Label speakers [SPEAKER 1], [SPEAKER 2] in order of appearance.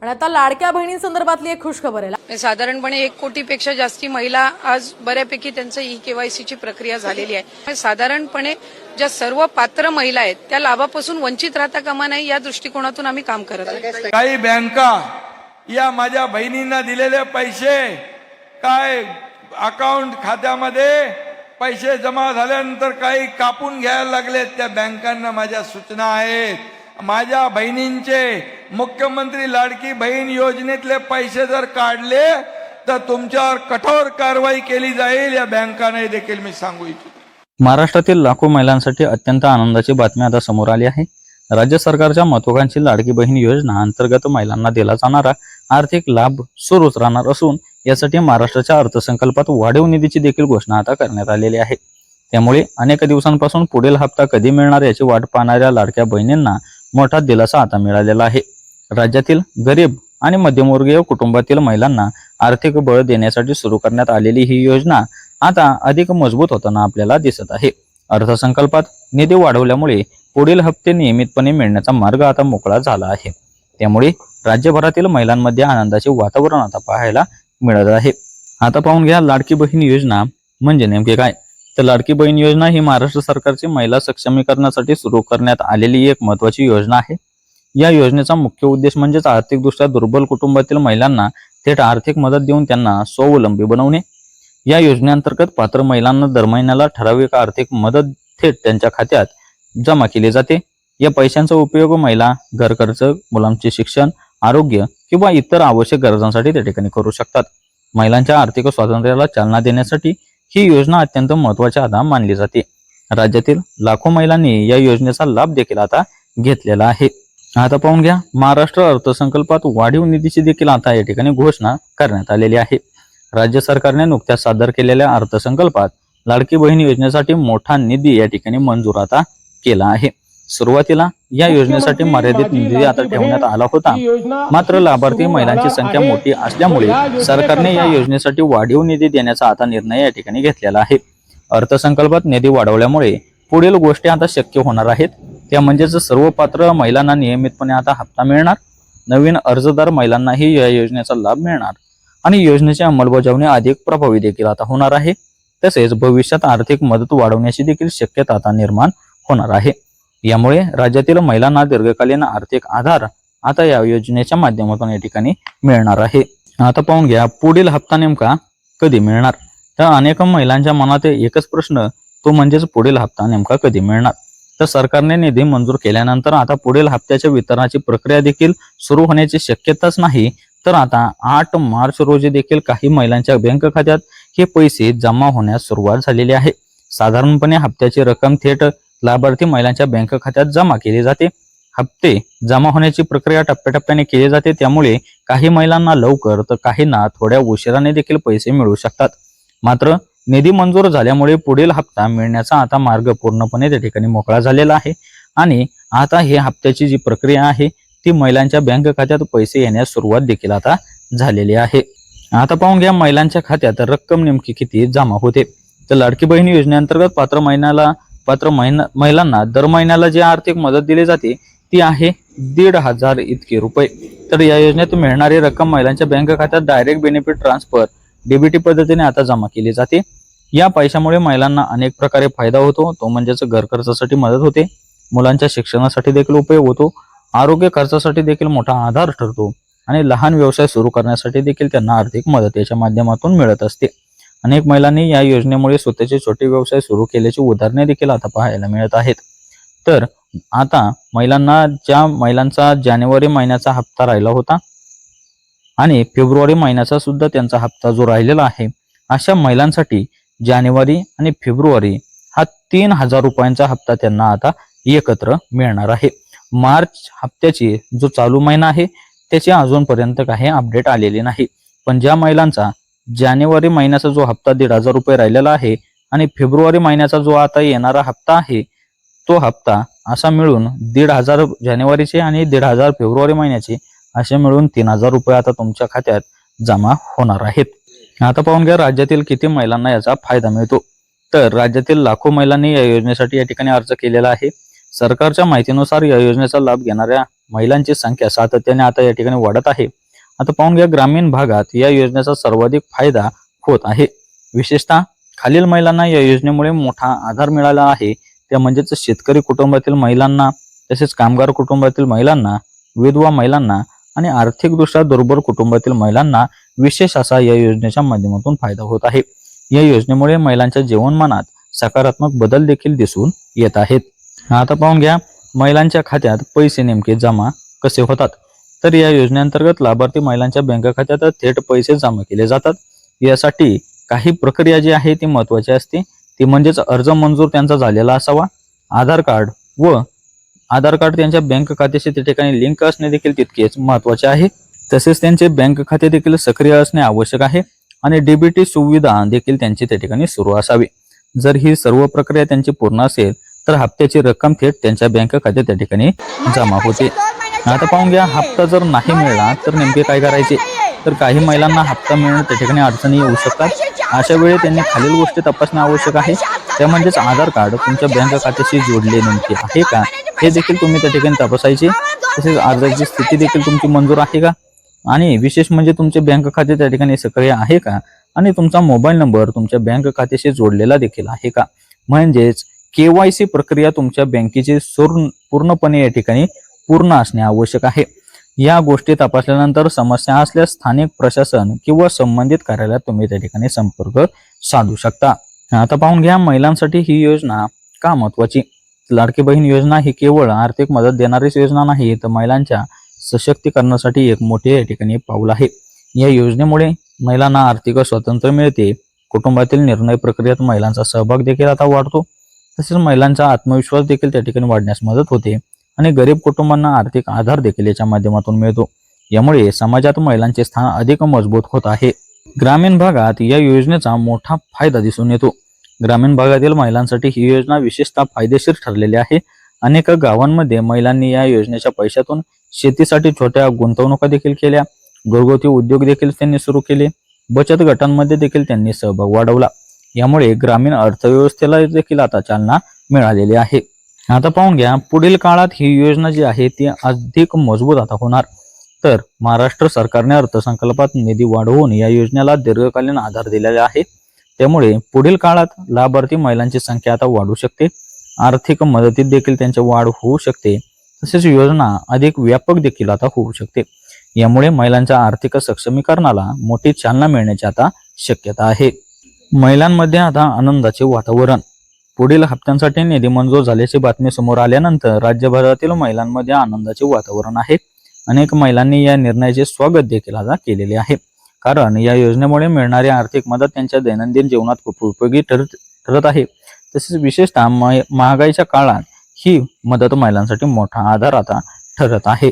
[SPEAKER 1] आणि आता लाडक्या बहिणींसंदर्भातली एक खुशखबर आहे।
[SPEAKER 2] साधारणपणे 1 कोटीपेक्षा जास्ती महिला आज बऱ्यापैकी त्यांचं ई-केवायसीची प्रक्रिया झालेली आहे। साधारणपणे ज्या सर्व पात्र महिला आहेत त्या लाभापासून वंचित राहता कामा नये या दृष्टिकोनातून आम्ही काम करत आहोत।
[SPEAKER 3] काही बँका या माझ्या बहिणींना दिलेले पैसे काय अकाउंट खात्यामध्ये पैसे जमा झाल्यानंतर काही कापून घ्यायला लागलेत। त्या बँकांना माझ्या सूचना आहेत, माझ्या बहिणींचे मुख्यमंत्री लाडकी बहीण योजनेतले पैसे जर काढले तर तुमच्यावर कठोर कारवाई केली जाईल। या बँकांना देखील मी सांगू इच्छितो।
[SPEAKER 4] महाराष्ट्रातील लाखो महिलांसाठी अत्यंत आनंदाची बातमी आता समोर आली आहे। राज्य सरकारच्या महत्त्वाकांक्षी लाडकी बहीण योजना अंतर्गत महिलांना दिला जाणारा आर्थिक लाभ सुरूच राहणार असून यासाठी महाराष्ट्राच्या अर्थसंकल्पात वाढीव निधीची देखील घोषणा आता करण्यात आलेली आहे। त्यामुळे अनेक दिवसांपासून पुढील हप्ता कधी मिळणार याची वाट पाहणाऱ्या लाडक्या बहिणींना मोठा दिलासा आता मिळालेला आहे। राज्यातील गरीब आणि मध्यमवर्गीय कुटुंबातील महिलांना आर्थिक बळ देण्यासाठी सुरू करण्यात आलेली ही योजना आता अधिक मजबूत होताना आपल्याला दिसत आहे। अर्थसंकल्पात निधी वाढवल्यामुळे पुढील हप्ते नियमितपणे मिळण्याचा मार्ग आता मोकळा झाला आहे। त्यामुळे राज्यभरातील महिलांमध्ये आनंदाचे वातावरण आता पाहायला मिळत आहे। आता पाहून घ्या लाडकी बहीण योजना म्हणजे नेमके काय। तर लाडकी बहीण योजना ही महाराष्ट्र सरकारची महिला सक्षमीकरणासाठी सुरू करण्यात आलेली एक महत्त्वाची योजना आहे। या योजनेचा मुख्य उद्देश म्हणजेच आर्थिकदृष्ट्या दुर्बल कुटुंबातील महिलांना थेट आर्थिक मदत देऊन त्यांना स्वावलंबी बनवणे। या योजनेअंतर्गत पात्र महिलांना दर महिन्याला ठराविक आर्थिक मदत थेट त्यांच्या खात्यात जमा केली जाते। या पैशांचा उपयोग महिला घर खर्च, मुलांचे शिक्षण, आरोग्य किंवा इतर आवश्यक गरजांसाठी त्या ठिकाणी करू शकतात। महिलांच्या आर्थिक स्वातंत्र्याला चालना देण्यासाठी ही योजना अत्यंत महत्त्वाची आता मानली जाते। राज्यातील लाखो महिलांनी या योजनेचा लाभ देखील आता घेतलेला आहे। आता पाहून घ्या महाराष्ट्र अर्थसंकल्पात वाढीव निधीची देखील आता या ठिकाणी घोषणा करण्यात आलेली आहे। राज्य सरकारने नुकत्याच सादर केलेल्या अर्थसंकल्पात लाडकी बहीण योजनेसाठी मोठा निधी या ठिकाणी मंजूर आता केला आहे। सुरुवातीला या योजनेसाठी मर्यादित निधी आता ठेवण्यात आला होता, मात्र लाभार्थी महिलांची संख्या मोठी असल्यामुळे सरकारने या योजनेसाठी वाढीव निधी देण्याचा आता निर्णय या ठिकाणी घेतलेला आहे। अर्थसंकल्पात निधी वाढवल्यामुळे पुढील गोष्टी आता शक्य होणार आहेत, त्या म्हणजेच सर्व पात्र महिलांना नियमितपणे आता हप्ता मिळणार, नवीन अर्जदार महिलांनाही या योजनेचा लाभ मिळणार आणि योजनेची अंमलबजावणी अधिक प्रभावी देखील आता होणार आहे। तसेच भविष्यात आर्थिक मदत वाढवण्याची देखील शक्यता आता निर्माण होणार आहे। यामुळे राज्यातील महिलांना दीर्घकालीन आर्थिक आधार आता या योजनेच्या माध्यमातून या ठिकाणी मिळणार आहे। आता पाहून घ्या पुढील हप्ता नेमका कधी मिळणार। तर अनेक महिलांच्या मनात एकच प्रश्न, तो म्हणजेच पुढील हप्ता नेमका कधी मिळणार। तर सरकारने निधी मंजूर केल्यानंतर आता पुढील हप्त्याच्या वितरणाची प्रक्रिया देखील सुरू होण्याची शक्यताच नाही। तर आता 8 मार्च रोजी देखील काही महिलांच्या बँक खात्यात हे पैसे जमा होण्यास सुरुवात झालेली आहे। साधारणपणे हप्त्याची रक्कम थेट लाभार्थी महिलांच्या बँक खात्यात जमा केली जाते। हप्ते जमा होण्याची प्रक्रिया टप्प्याटप्प्याने केली जाते, त्यामुळे काही महिलांना लवकर तर काहींना थोड्या उशिराने देखील पैसे मिळू शकतात। मात्र निधी मंजूर झाल्यामुळे पुढील हप्ता मिळण्याचा आता मार्ग पूर्णपणे त्या ठिकाणी मोकळा झालेला आहे आणि आता हे हप्त्याची जी प्रक्रिया आहे ती महिलांच्या बँक खात्यात पैसे येण्यास सुरुवात देखील आता झालेली आहे। आता पाहून घ्या महिलांच्या खात्यात रक्कम नेमकी किती जमा होते। तर लाडकी बहीण योजनेअंतर्गत पात्र महिलांना दर महिन्याला जी आर्थिक मदत दिली जाते ती आहे 1,500 इतके रुपये। तर या योजनेत मिळणारी रक्कम महिलांच्या बँक खात्यात डायरेक्ट बेनिफिट ट्रान्सफर डीबीटी पद्धतीने आता जमा केली जाते। या पैशामुळे महिलांना अनेक प्रकारे फायदा होतो, तो म्हणजेच घर खर्चासाठी मदत होते, मुलांच्या शिक्षणासाठी देखील उपयोग होतो, आरोग्य खर्चासाठी देखील मोठा आधार ठरतो आणि लहान व्यवसाय सुरू करण्यासाठी देखील त्यांना आर्थिक मदत याच्या माध्यमातून मिळत असते। अनेक महिलांनी या योजनेमुळे स्वतःचे छोटे व्यवसाय सुरू केल्याची उदाहरणे देखील आता पाहायला मिळत आहेत। तर आता महिलांचा जानेवारी महिन्याचा हप्ता राहिला होता आणि फेब्रुवारी महिन्याचा सुद्धा त्यांचा हप्ता जो राहिलेला आहे, अशा महिलांसाठी जानेवारी आणि फेब्रुवारी हा 3,000 रुपयांचा हप्ता त्यांना आता एकत्र मिळणार आहे। मार्च हप्त्याची जो चालू महिना आहे त्याची अजूनपर्यंत काही अपडेट आलेली नाही, पण ज्या महिलांचा जानेवारी महिन्याचा जो हप्ता 1,500 रुपये राहिलेला आहे आणि फेब्रुवारी महिन्याचा जो आता येणारा हप्ता आहे तो हप्ता असा मिळून 1,500 जानेवारीचे आणि 1,500 फेब्रुवारी महिन्याचे असे मिळून 3,000 रुपये आता तुमच्या खात्यात जमा होणार आहेत। आता पाहून घ्या राज्यातील किती महिलांना याचा फायदा मिळतो। तर राज्यातील लाखो महिलांनी या योजनेसाठी या ठिकाणी अर्ज केलेला आहे। सरकारच्या माहितीनुसार या योजनेचा लाभ घेणाऱ्या महिलांची संख्या सातत्याने आता या ठिकाणी वाढत आहे. आता पाहून घ्या, ग्रामीण भागात या योजनेचा सर्वाधिक फायदा होत आहे. विशेषतः खालील महिलांना या योजनेमुळे मोठा आधार मिळाला आहे. त्या म्हणजेच शेतकरी कुटुंबातील महिलांना, तसेच कामगार कुटुंबातील महिलांना, विधवा महिलांना आणि आर्थिकदृष्ट्या दुर्बल कुटुंबातील महिलांना विशेष असा या योजनेच्या माध्यमातून फायदा होत आहे. या योजनेमुळे महिलांच्या जीवनमानात सकारात्मक बदल देखील दिसून येत आहेत. आता पाहून घ्या, महिलांच्या खात्यात पैसे नेमके जमा कसे होतात. तर या योजनेअंतर्गत लाभार्थी महिलांच्या बँक खात्यात थेट पैसे जमा केले जातात. यासाठी काही प्रक्रिया जी आहे ती महत्वाची असते. ती म्हणजेच अर्ज मंजूर त्यांचा झालेला असावा, आधार कार्ड त्यांच्या बँक खात्याशी त्या ठिकाणी लिंक असणे देखील तितकेच महत्वाचे आहे. तसेच त्यांचे बँक खाते देखील सक्रिय असणे आवश्यक आहे आणि डीबीटी सुविधा देखील त्यांची त्या ठिकाणी सुरू असावी. जर ही सर्व प्रक्रिया त्यांची पूर्ण असेल तर हप्त्याची रक्कम थेट त्यांच्या बँक खात्यात त्या ठिकाणी जमा होते. आता पाहून घ्या, हप्ता जर नाही मिळाला तर नेमके काय करायचे. तर काही महिलांना हप्ता मिळणं त्या ठिकाणी अडचणी येऊ शकतात. अशा वेळी त्यांनी खालील गोष्टी तपासणे आवश्यक आहे. त्या म्हणजेच आधार कार्ड तुमच्या बँक खात्याशी जोडले नेमके आहे का हे देखील तुम्ही त्या ठिकाणी तपासायचे. तसेच अर्जाची स्थिती देखील तुमची मंजूर आहे का, आणि विशेष म्हणजे तुमचे बँक खाते त्या ठिकाणी सक्रिय आहे का, आणि तुमचा मोबाईल नंबर तुमच्या बँक खात्याशी जोडलेला देखील आहे का. म्हणजेच KYC प्रक्रिया तुमच्या बँकेची पूर्णपणे या ठिकाणी पूर्ण असणे आवश्यक आहे. या गोष्टी तपासल्यानंतर समस्या असल्यास स्थानिक प्रशासन किंवा संबंधित कार्यालयात तुम्ही त्या ठिकाणी संपर्क साधू शकता. आता पाहून घ्या, महिलांसाठी ही योजना का महत्वाची. लाडकी बहीण योजना ही केवळ आर्थिक मदत देणारीच योजना नाही, तर महिलांच्या सशक्तीकरणासाठी एक मोठे या ठिकाणी पाऊल आहे. या योजनेमुळे महिलांना आर्थिक स्वातंत्र्य मिळते. कुटुंबातील निर्णय प्रक्रियेत महिलांचा सहभाग देखील आता वाढतो. तसेच महिलांचा आत्मविश्वास देखील त्या ठिकाणी वाढण्यास मदत होते आणि गरीब कुटुंबांना आर्थिक आधार देखील याच्या माध्यमातून मिळतो. यामुळे समाजात महिलांचे स्थान अधिक मजबूत होत आहे. ग्रामीण भागात या योजनेचा मोठा फायदा दिसून येतो. ग्रामीण भागातील महिलांसाठी ही योजना विशेषतः फायदेशीर ठरलेली आहे. अनेक गावांमध्ये महिलांनी या योजनेच्या पैशातून शेतीसाठी छोट्या गुंतवणुका देखील केल्या, घरगुती उद्योग देखील त्यांनी सुरू केले, बचत गटांमध्ये देखील त्यांनी सहभाग वाढवला. यामुळे ग्रामीण अर्थव्यवस्थेला देखील आता चालना मिळालेली आहे. आता पाहून घ्या, पुढील काळात ही योजना जी आहे ती अधिक मजबूत आता होणार. तर महाराष्ट्र सरकारने अर्थसंकल्पात निधी वाढवून या योजनेला दीर्घकालीन आधार दिलेला आहे. त्यामुळे पुढील काळात लाभार्थी महिलांची संख्या आता वाढू शकते. आर्थिक मदतीत देखील त्यांची वाढ होऊ शकते. तसेच योजना अधिक व्यापक देखील आता होऊ शकते. यामुळे महिलांच्या आर्थिक सक्षमीकरणाला मोठी चालना मिळण्याची आता शक्यता आहे. महिलांमध्ये आता आनंदाचे वातावरण. पुढील हप्त्यांसाठी निधी मंजूर झाल्याची बातमी समोर आल्यानंतर राज्यभरातील महिलांमध्ये आनंदाचे वातावरण आहे. अनेक महिलांनी या निर्णयाचे स्वागत देखील आता केलेले आहे. कारण या योजनेमुळे मिळणारी आर्थिक मदत त्यांच्या दैनंदिन जीवनात खूप उपयोगी ठरत आहे. तसेच विशेषतः महागाईच्या काळात ही मदत महिलांसाठी मोठा आधार आता ठरत आहे.